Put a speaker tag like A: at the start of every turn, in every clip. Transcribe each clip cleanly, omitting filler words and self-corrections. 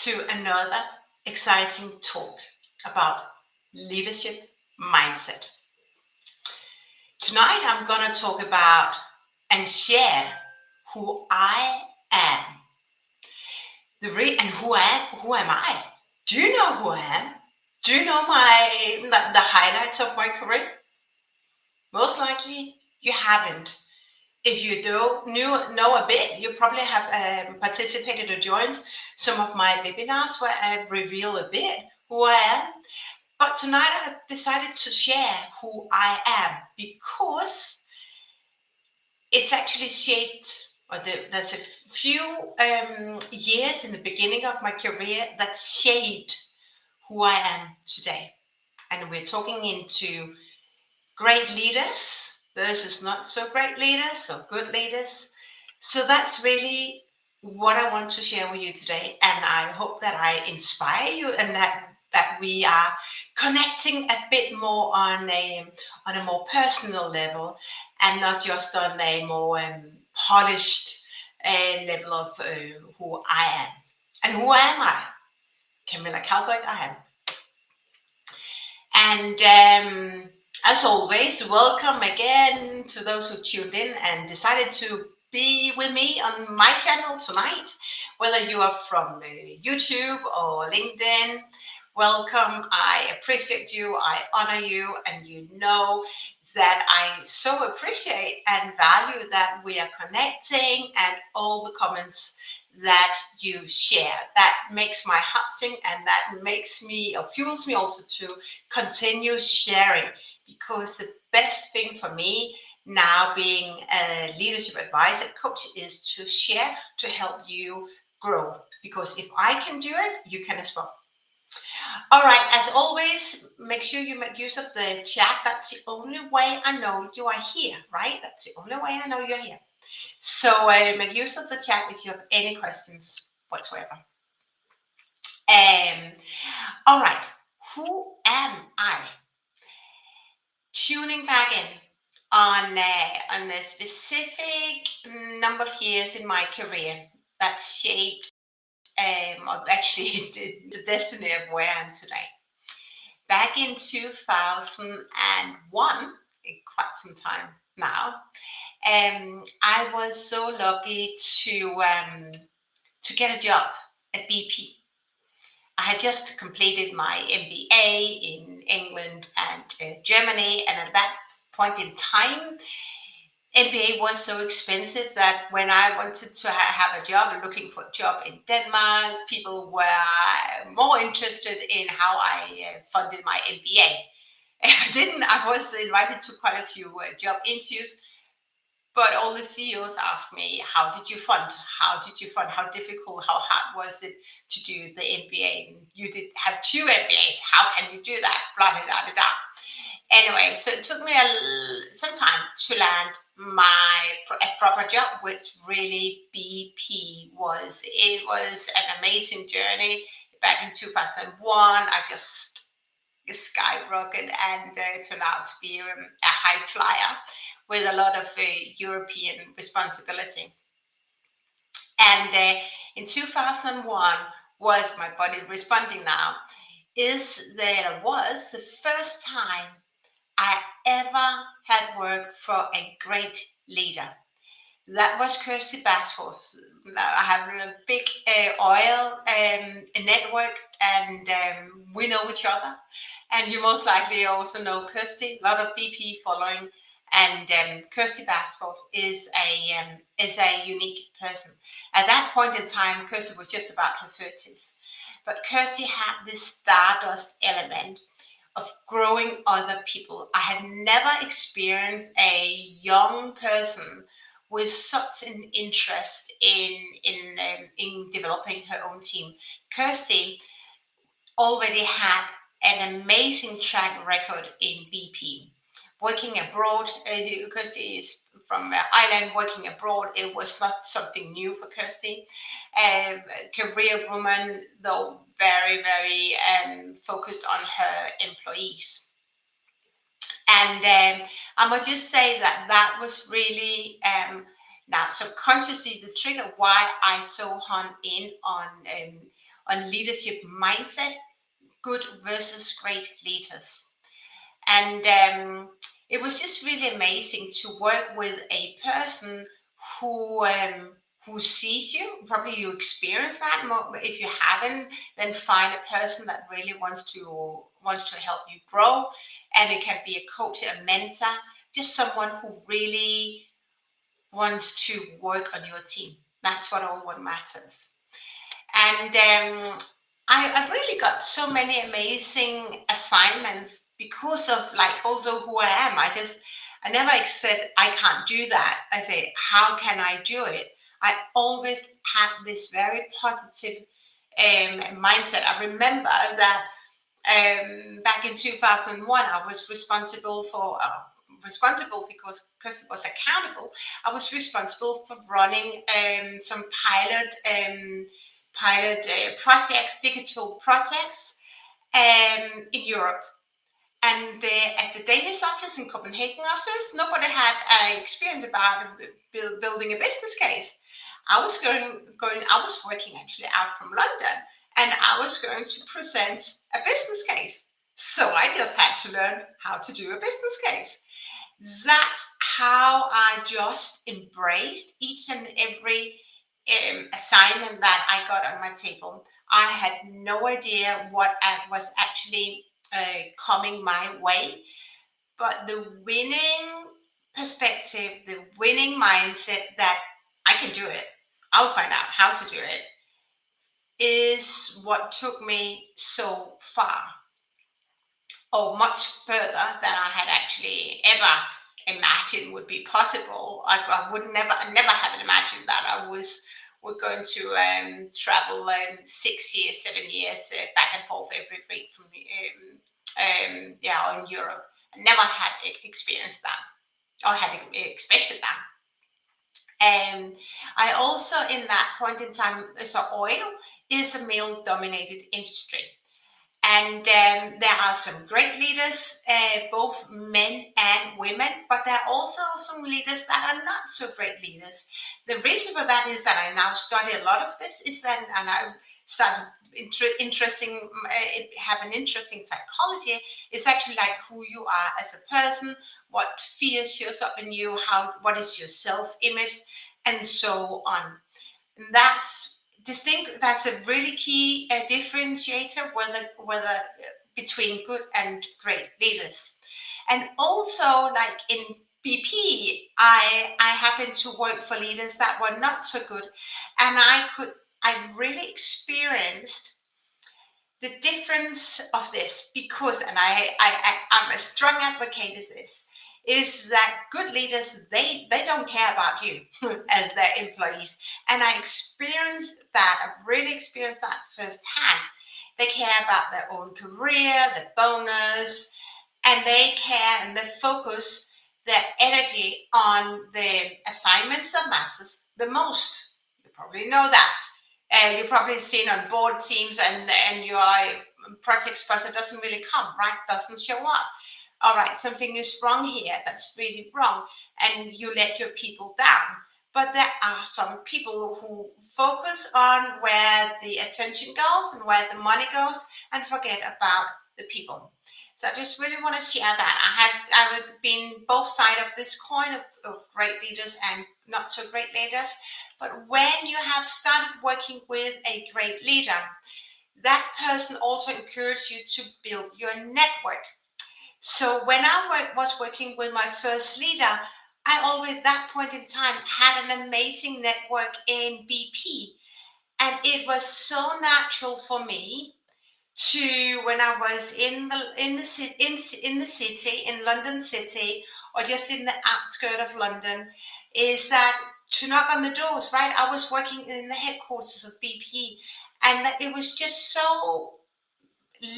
A: to another exciting talk about leadership mindset. Tonight I'm going to talk about and share who I am. And who am I? Do you know who I am? Do you know the highlights of my career? Most likely you haven't. If you know a bit, you probably have participated or joined some of my webinars where I reveal a bit who I am. But tonight I decided to share who I am because it's actually shaped, there's a few years in the beginning of my career that shaped who I am today. And we're talking into great leaders versus not so great leaders or good leaders. So that's really what I want to share with you today. And I hope that I inspire you and that we are connecting a bit more on a more personal level and not just on a more polished level of who I am. And who am I? Camilla Calvert, I am. And as always, welcome again to those who tuned in and decided to be with me on my channel tonight. Whether you are from YouTube or LinkedIn, welcome. I appreciate you. I honor you. And you know that I so appreciate and value that we are connecting and all the comments that you share. That makes my heart sing, and that makes me or fuels me also to continue sharing, because the best thing for me now being a leadership advisor coach is to share, to help you grow, because if I can do it, you can as well. All right, as always, make sure you make use of the chat. That's the only way I know you are here, right? That's the only way I know you're here. So make use of the chat if you have any questions whatsoever. All right, who am I? Tuning back in on a specific number of years in my career that shaped or actually the destiny of where I am today. Back in 2001, quite some time now, I was so lucky to get a job at BP. I had just completed my MBA in England and Germany, and at that point in time, MBA was so expensive that when I wanted to have a job, looking for a job in Denmark, people were more interested in how I funded my MBA. I was invited to quite a few job interviews, but all the CEOs asked me, how did you fund? How did you fund? How difficult, how hard was it to do the MBA? You did have 2 MBAs. How can you do that? Blah, blah, blah, blah. Anyway, so it took me some time to land a proper job, which really BP was. It was an amazing journey. Back in 2001, I just skyrocketed and turned out to be a high flyer with a lot of European responsibility. And in 2001 was my body responding now, was the first time I ever had worked for a great leader. That was Kirsty Basford. I have a big oil network, and we know each other. And you most likely also know Kirsty. A lot of BP following, and Kirsty Basford is a unique person. At that point in time, Kirsty was just about her 30s, but Kirsty had this stardust element of growing other people. I had never experienced a young person with such an interest in developing her own team. Kirsty already had an amazing track record in BP. Working abroad, Kirsty is from Ireland, working abroad, it was not something new for Kirsty. Career woman, though very, very focused on her employees. And I must just say that was really now subconsciously the trigger why I so honed in on leadership mindset, good versus great leaders. And it was just really amazing to work with a person who who sees you. Probably you experience that. If you haven't, then find a person that really wants to help you grow. And it can be a coach, a mentor, just someone who really wants to work on your team. That's what matters. And I really got so many amazing assignments because of like also who I am. I never said I can't do that. I say, how can I do it? I always had this very positive mindset. I remember that back in 2001, I was responsible because it was accountable. I was responsible for running some pilot projects, digital projects in Europe. And at the Danish office and Copenhagen office, nobody had experience about building a business case. I was working actually out from London, and I was going to present a business case. So I just had to learn how to do a business case. That's how I just embraced each and every assignment that I got on my table. I had no idea what was actually coming my way, but the winning perspective, the winning mindset that I can do it, I'll find out how to do it, is what took me so far, or much further than I had actually ever imagined would be possible. I would never have imagined that I was going to travel 6 years, 7 years back and forth every week from in Europe. I never had experienced that or had expected that. I also, in that point in time, so oil is a male-dominated industry. And there are some great leaders, both men and women, but there are also some leaders that are not so great leaders. The reason for that is that I now study a lot of this, and I started have an interesting psychology. It's actually like who you are as a person, what fears shows up in you, what is your self-image, and so on. And that's a really key differentiator whether between good and great leaders. And also, like in BP, I happened to work for leaders that were not so good, and I really experienced the difference of this because, and I'm a strong advocate of this, is that good leaders, they don't care about you as their employees. And I really experienced that firsthand. They care about their own career, the bonus, and they care and they focus their energy on the assignments that matters the most. You probably know that. You've probably seen on board teams, and your project sponsor doesn't really come, right? Doesn't show up. All right, something is wrong here. That's really wrong, and you let your people down. But there are some people who focus on where the attention goes and where the money goes, and forget about the people. So I just really want to share that. I've been both sides of this coin of great leaders and not so great leaders. But when you have started working with a great leader, that person also encourages you to build your network. So when I was working with my first leader, I always, at that point in time, had an amazing network in BP. And it was so natural for me to, when I was in the city, in London City, or just in the outskirts of London, is that to knock on the doors, right? I was working in the headquarters of BP, and that it was just so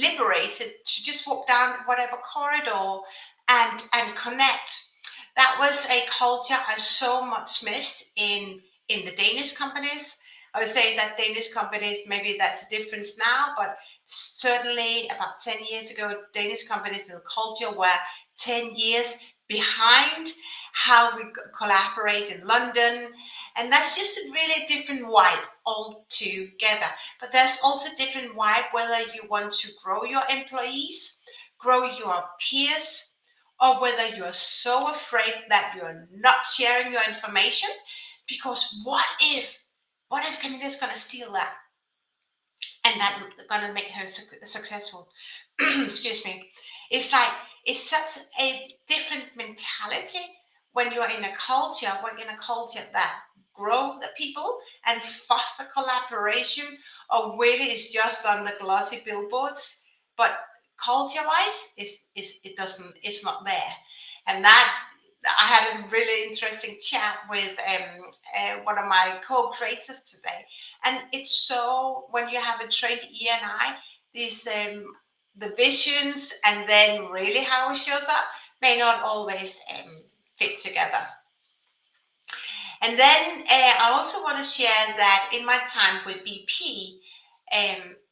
A: liberated to just walk down whatever corridor and connect. That was a culture I so much missed in the Danish companies. I would say that Danish companies, maybe that's a difference now, but certainly about 10 years ago, Danish companies, the culture were 10 years behind how we collaborate in London. And that's just a really different vibe altogether. But there's also different vibe whether you want to grow your employees, grow your peers, or whether you're so afraid that you're not sharing your information. Because what if Camilla is going to steal that? And that's gonna make her successful. Excuse me. It's like it's such a different mentality when you're in a culture, that grow the people and foster collaboration, or really is just on the glossy billboards. But culture-wise, it's not there, and that. I had a really interesting chat with one of my co-creators today, and it's so when you have a trained ENI, these the visions and then really how it shows up may not always fit together. And then I also want to share that in my time with BP,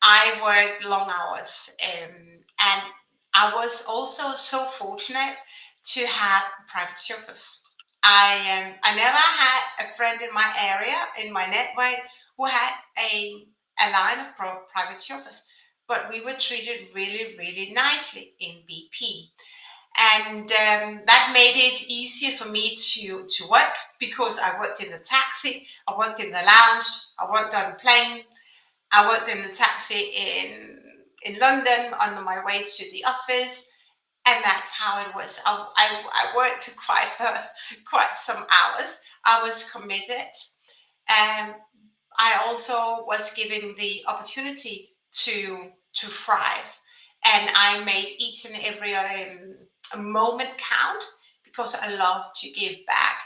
A: I worked long hours, and I was also so fortunate to have private chauffeurs. I never had a friend in my area, in my network, who had a line of private chauffeurs, but we were treated really, really nicely in BP. And that made it easier for me to work because I worked in the taxi, I worked in the lounge, I worked on the plane, I worked in the taxi in London on my way to the office, and that's how it was. I worked quite some hours. I was committed, and I also was given the opportunity to thrive, and I made each and every moment count because I love to give back,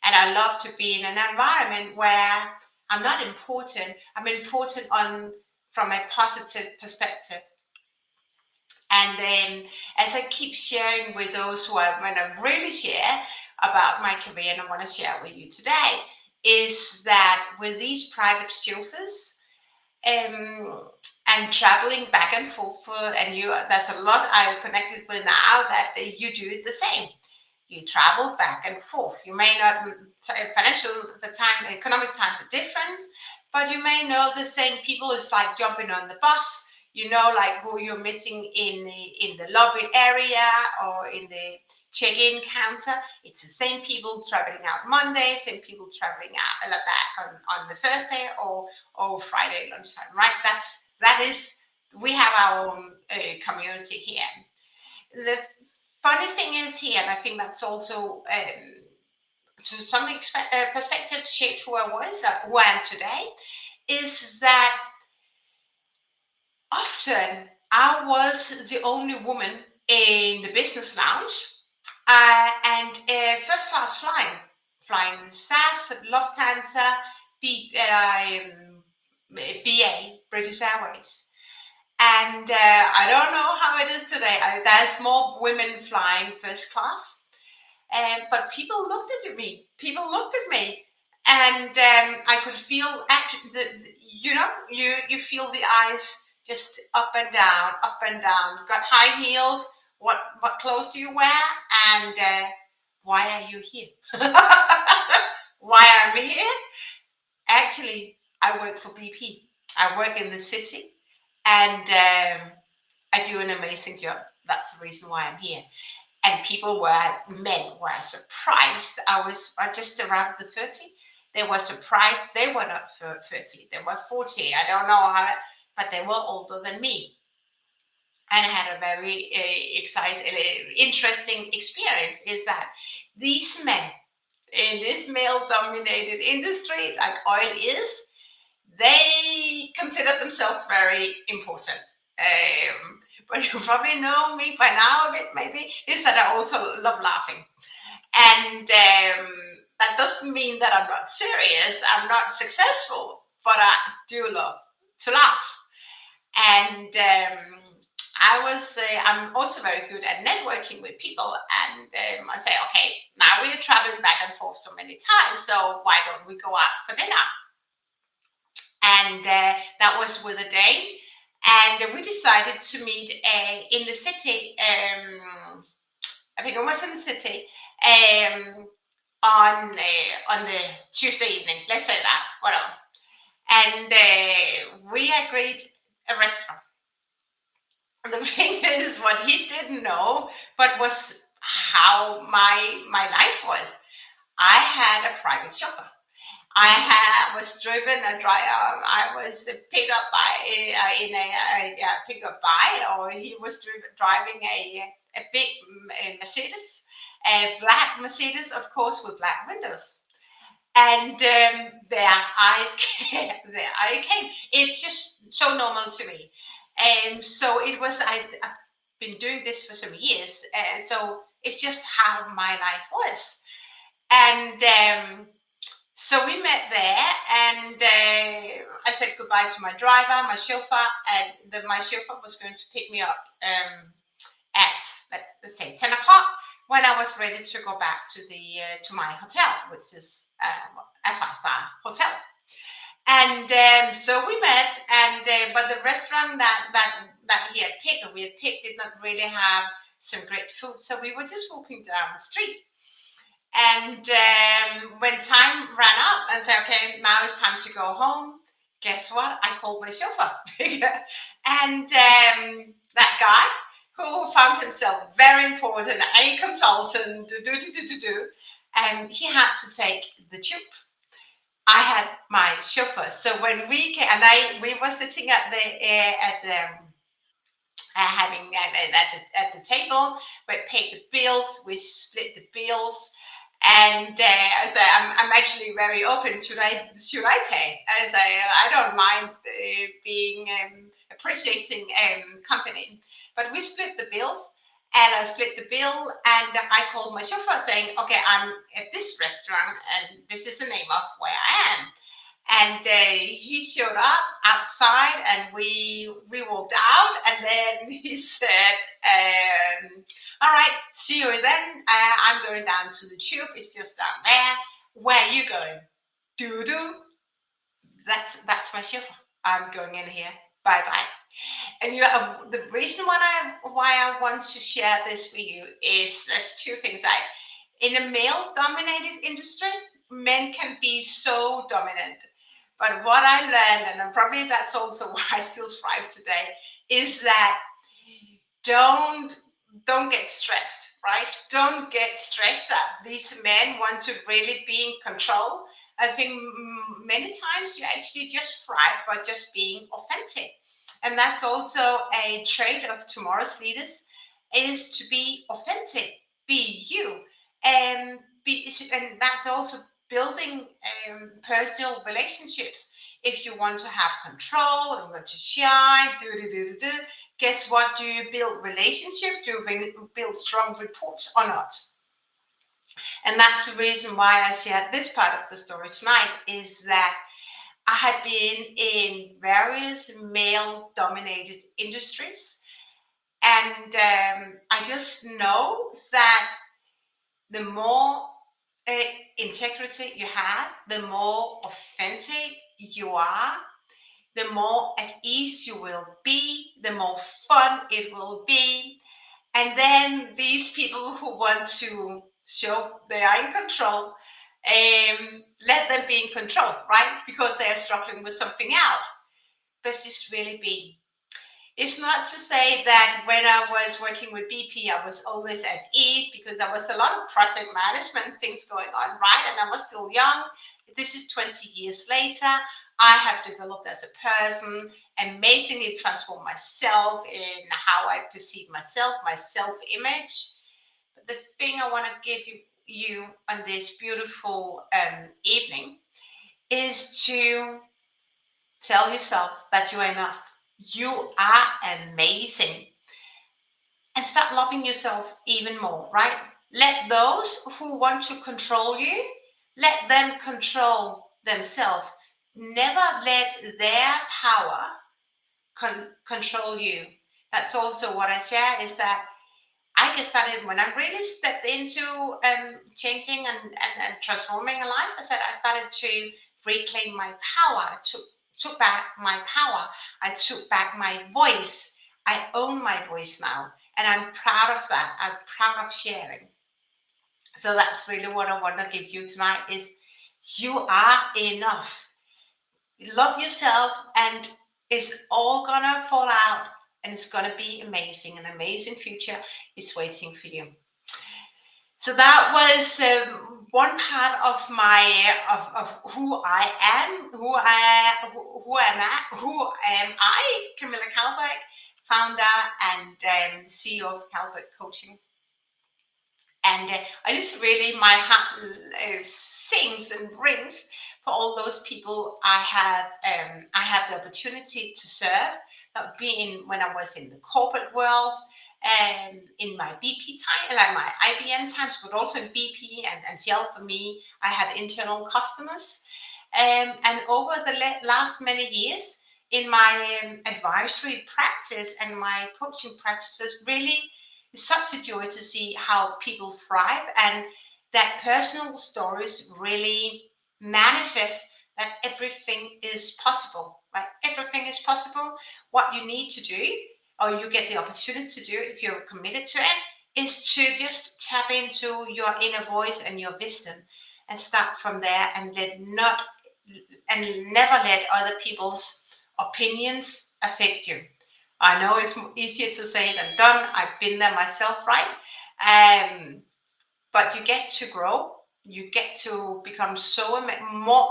A: and I love to be in an environment where I'm not important. I'm important on from a positive perspective. And then, as I keep sharing with those who I want to really share about my career, and I want to share with you today, is that with these private chauffeurs, and traveling back and forth, and there's a lot I'm connected with now that you do it the same. You travel back and forth. You may not financial the time economic times are different, but you may know the same people. It's like jumping on the bus. You know, like who you're meeting in the lobby area or in the check-in counter. It's the same people traveling out Monday, same people traveling out back on the Thursday or Friday lunchtime. Right? That is. We have our own community here. The funny thing is here, and I think that's also to some perspective shaped who I was, who I am today, is that often I was the only woman in the business lounge, and first class flying SAS, Lufthansa, BA, British Airways. And I don't know how it is today. There's more women flying first class, but people looked at me. And I could feel you feel the eyes just up and down, up and down. You've got high heels. What clothes do you wear? And why are you here? Why am I here? Actually, I work for BP. I work in the city, and I do an amazing job. That's the reason why I'm here. And men were surprised. I was just around the 30. They were surprised. They were not 30. They were 40. I don't know how, but they were older than me. And I had a very interesting experience. Is that these men in this male-dominated industry, like oil is, they consider themselves very important. But you probably know me by now a bit, maybe, is that I also love laughing. And that doesn't mean that I'm not serious, I'm not successful, but I do love to laugh. And I'm also very good at networking with people. And I say, okay, now we are traveling back and forth so many times, so why don't we go out for dinner? And that was with a Dane. And we decided to meet in the city. I think it was in the city. on the Tuesday evening. Let's say that, whatever. And we agreed a restaurant. The thing is, what he didn't know, but was how my life was. I had a private chauffeur. Was driven I was picked up by in a pickup by, or he was driving a big Mercedes, a black Mercedes, of course, with black windows. And there I came. It's just so normal to me. So it was. I've been doing this for some years, so it's just how my life was. And so we met there, and I said goodbye to my driver, my chauffeur, and my chauffeur was going to pick me up at let's say 10 o'clock, when I was ready to go back to the to my hotel, which is a 5-star hotel. And so we met, and but the restaurant that he had picked, or we had picked, did not really have some great food. So we were just walking down the street. And when time ran up and said, okay, now it's time to go home, guess what? I called my chauffeur. And that guy, who found himself very important, a consultant, he had to take the tube. I had my chauffeur. So when we came, and we were sitting at the having at the table, we paid the bills, we split the bills, and I said, I'm actually very open. Should I pay? I don't mind being appreciating company, but we split the bills. And I split the bill, and I called my chauffeur saying, "Okay, I'm at this restaurant, and this is the name of where I am." And he showed up outside, and we walked out, and then he said, "All right, see you then. I'm going down to the tube. It's just down there. Where are you going?" Doo doo. That's my chauffeur. I'm going in here. Bye bye. And the reason why I want to share this with you is there's two things. In a male-dominated industry, men can be so dominant. But what I learned, and probably that's also why I still thrive today, is that don't don't get stressed, right? Don't get stressed that these men want to really be in control. I think many times you actually just thrive by just being authentic. And that's also a trait of tomorrow's leaders, is to be authentic, be you. And that's also building personal relationships. If you want to have control and want to shine, guess what? Do you build relationships? Do you build strong reports or not? And that's the reason why I shared this part of the story tonight, is that I had been in various male dominated industries. And I just know that the more integrity you have, the more authentic you are, the more at ease you will be, the more fun it will be. And then these people who want to show they are in control, let them be in control, right? Because they are struggling with something else. But just really be. It's not to say that when I was working with BP, I was always at ease, because there was a lot of project management things going on, right? And I was still young. This is 20 years later. I have developed as a person, amazingly transformed myself in how I perceive myself, my self-image. But the thing I want to give you on this beautiful evening is to tell yourself that you are enough. You are amazing. And start loving yourself even more, right? Let those who want to control you, let them control themselves. Never let their power control you. That's also what I share, is that I get started when I really stepped into changing and transforming a life. I started to reclaim my power. I took back my power. I took back my voice. I own my voice now, and I'm proud of that. I'm proud of sharing. So that's really what I want to give you tonight is you are enough. Love yourself and it's all gonna fall out and it's gonna be amazing. An amazing future is waiting for you. So that was one part of my of who I am, who am I, Camilla Kalberg, founder and CEO of Kalberg Coaching. And I just really, my heart sings and rings for all those people I have the opportunity to serve. That being when I was in the corporate world, in my BP time, like my IBM times, but also in BP and Shell for me, I had internal customers. And over the last many years in my advisory practice and my coaching practices, really it's such a joy to see how people thrive and that personal stories really manifest that everything is possible, right? Everything is possible. What you need to do, or you get the opportunity to do if you're committed to it, is to just tap into your inner voice and your wisdom and start from there and never let other people's opinions affect you. I know it's easier to say than done. I've been there myself, right? Um, but you get to grow. You get to become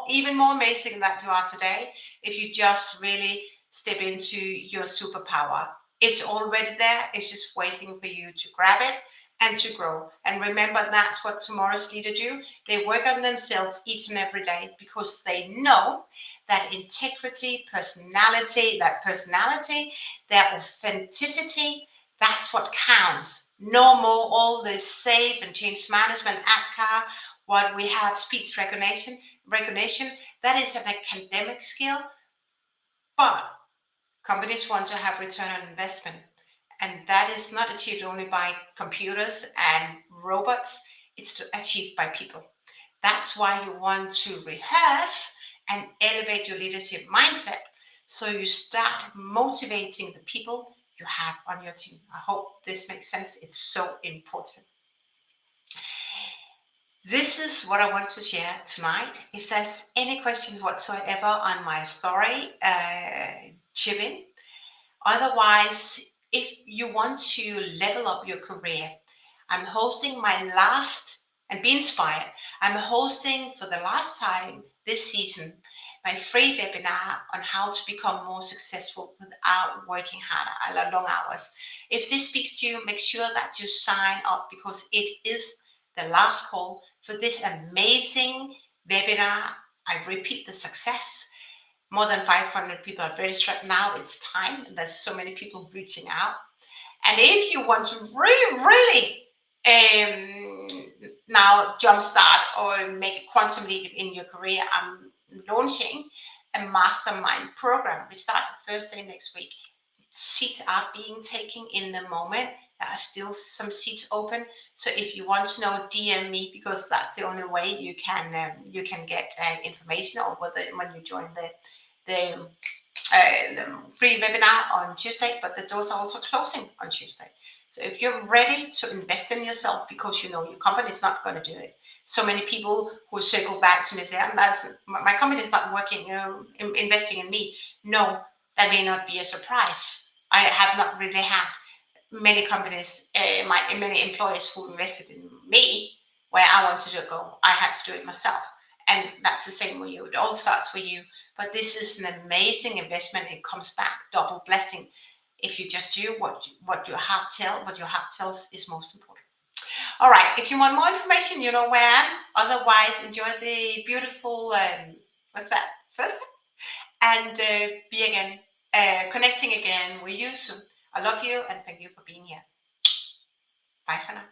A: even more amazing than you are today if you just really step into your superpower. It's already there. It's just waiting for you to grab it and to grow. And remember, that's what tomorrow's leader do. They work on themselves each and every day because they know that integrity, their personality, their authenticity, that's what counts. No more all this save and change management, APCA, what we have, speech recognition. That is an academic skill, but companies want to have return on investment. And that is not achieved only by computers and robots, it's achieved by people. That's why you want to rehearse and elevate your leadership mindset so you start motivating the people you have on your team. I hope this makes sense. It's so important. This is what I want to share tonight. If there's any questions whatsoever on my story, chip in. Otherwise, if you want to level up your career, I'm hosting my last, and be inspired, I'm hosting for the last time this season my free webinar on how to become more successful without working harder, long hours. If this speaks to you, make sure that you sign up because it is the last call for this amazing webinar. I repeat the success. More than 500 people are registered now. It's time. There's so many people reaching out. And if you want to really now jumpstart or make a quantum leap in your career, I'm launching a mastermind program. We start the first day next week. Seats are being taken in the moment. There are still some seats open. So if you want to know, DM me because that's the only way you can get information or when you join the free webinar on Tuesday, but the doors are also closing on Tuesday. So if you're ready to invest in yourself because you know your company is not going to do it. So many people who circle back to me say, my company is not working, investing in me. No, that may not be a surprise. I have not really had many companies, many employees who invested in me where I wanted to go. I had to do it myself. And that's the same with you. It all starts with you. But this is an amazing investment. It comes back double blessing if you just do what your heart tells is most important. All right. If you want more information, you know where I am. Otherwise, enjoy the beautiful what's that? First and be again connecting again with you soon. I love you and thank you for being here. Bye for now.